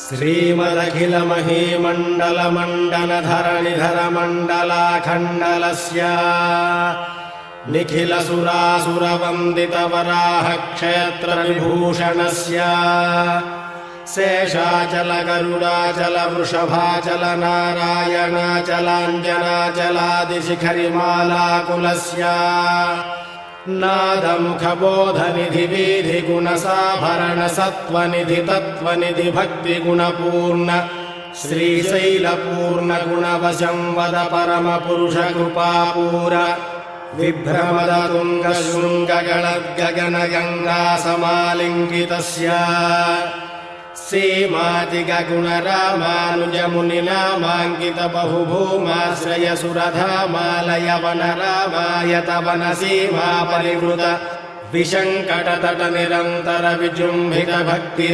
श्रीमदखिलमहीमण्डलमण्डनधरणिधरमण्डलाखण्डलस्य निखिलसुरासुरवन्दितवराहक्षेत्रविभूषणस्य शेषाचलगरुडाचलवृषभाचलनारायणाचलाञ्जनाचलादिशिखरिमालाकुलस्य नादमुखबोधनिधि वीधिगुणसाभरणसत्त्वनिधि भक्तिगुणपूर्ण श्रीशैलपूर्णगुणवशं वद परमपुरुषकृपापूर विभ्रमदतुङ्गशृङ्गगणद्गगनगङ्गासमालिङ्गितस्य सीमातिगुणरामानुजमुनिनामाङ्कितबहुभूमाश्रयसुरधामालयवनरामायतवनसीमा परिवृत विशङ्कटतटनिरन्तरविजृम्भितभक्ति